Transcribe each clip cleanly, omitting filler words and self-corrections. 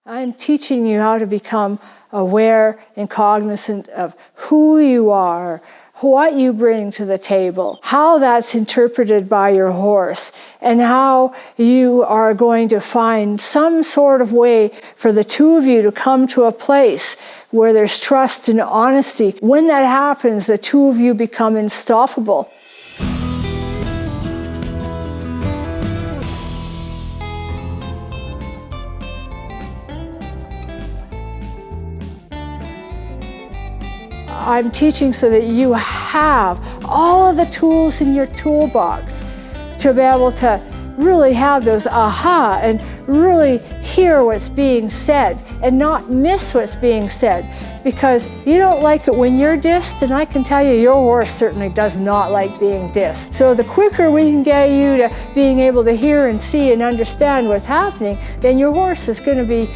I'm teaching you how to become aware and cognizant of who you are, what you bring to the table, how that's interpreted by your horse, and how you are going to find some sort of way for the two of you to come to a place where there's trust and honesty. When that happens, the two of you become unstoppable. I'm teaching so that you have all of the tools in your toolbox to be able to really have those aha and really hear what's being said and not miss what's being said, because you don't like it when you're dissed, and I can tell you your horse certainly does not like being dissed. So the quicker we can get you to being able to hear and see and understand what's happening, then your horse is going to be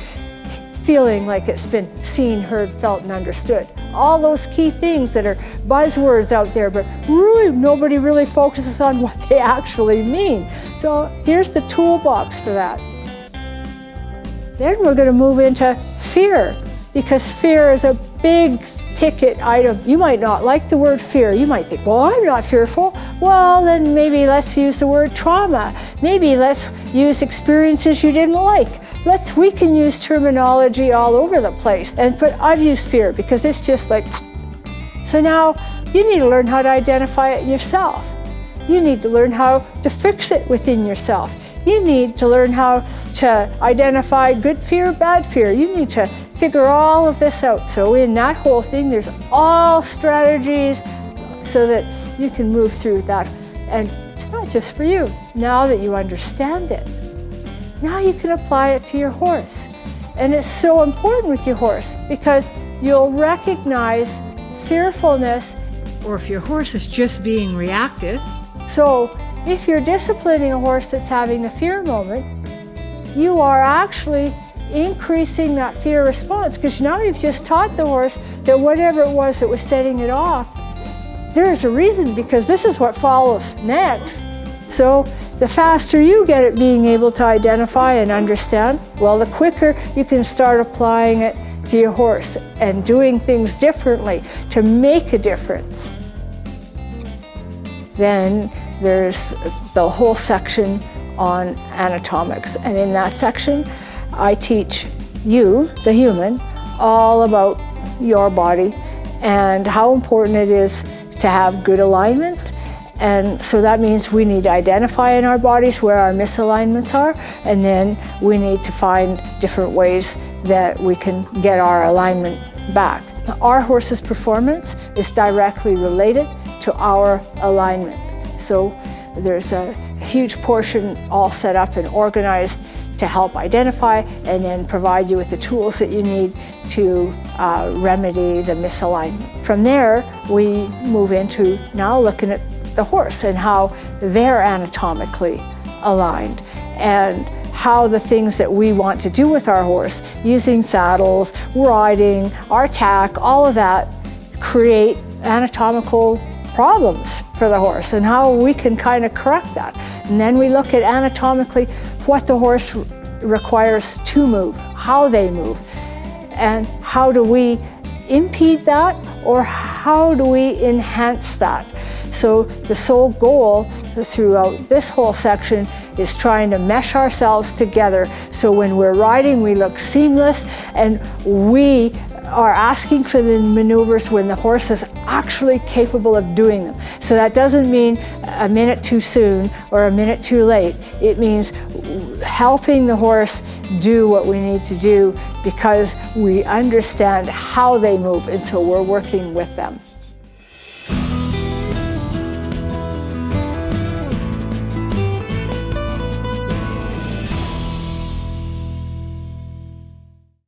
feeling like it's been seen, heard, felt, and understood. All those key things that are buzzwords out there, but really nobody really focuses on what they actually mean. So here's the toolbox for that. Then we're going to move into fear, because fear is a big ticket item. You might not like the word fear. You might think, well, I'm not fearful. Well, then maybe let's use the word trauma. Maybe let's use experiences you didn't like. We can use terminology all over the place. But I've used fear because it's just like, so now you need to learn how to identify it yourself. You need to learn how to fix it within yourself. You need to learn how to identify good fear, bad fear. You need to figure all of this out. So in that whole thing, there's all strategies so that you can move through that. And it's not just for you. Now that you understand it, now you can apply it to your horse. And it's so important with your horse because you'll recognize fearfulness. Or if your horse is just being reactive. So if you're disciplining a horse that's having a fear moment, you are actually increasing that fear response, because now you've just taught the horse that whatever it was that was setting it off, there's a reason, because this is what follows next. So the faster you get at being able to identify and understand, well, the quicker you can start applying it to your horse and doing things differently to make a difference. Then there's the whole section on anatomics. And in that section, I teach you, the human, all about your body and how important it is to have good alignment. And so that means we need to identify in our bodies where our misalignments are, and then we need to find different ways that we can get our alignment back. Our horse's performance is directly related to our alignment. So there's a huge portion all set up and organized to help identify and then provide you with the tools that you need to remedy the misalignment. From there, we move into now looking at the horse and how they're anatomically aligned, and how the things that we want to do with our horse, using saddles, riding, our tack, all of that create anatomical problems for the horse, and how we can kind of correct that. And then we look at anatomically what the horse requires to move, how they move, and how do we impede that, or how do we enhance that? So the sole goal throughout this whole section is trying to mesh ourselves together so when we're riding we look seamless, and we are asking for the maneuvers when the horse is actually capable of doing them. So that doesn't mean a minute too soon or a minute too late. It means helping the horse do what we need to do because we understand how they move, and so we're working with them.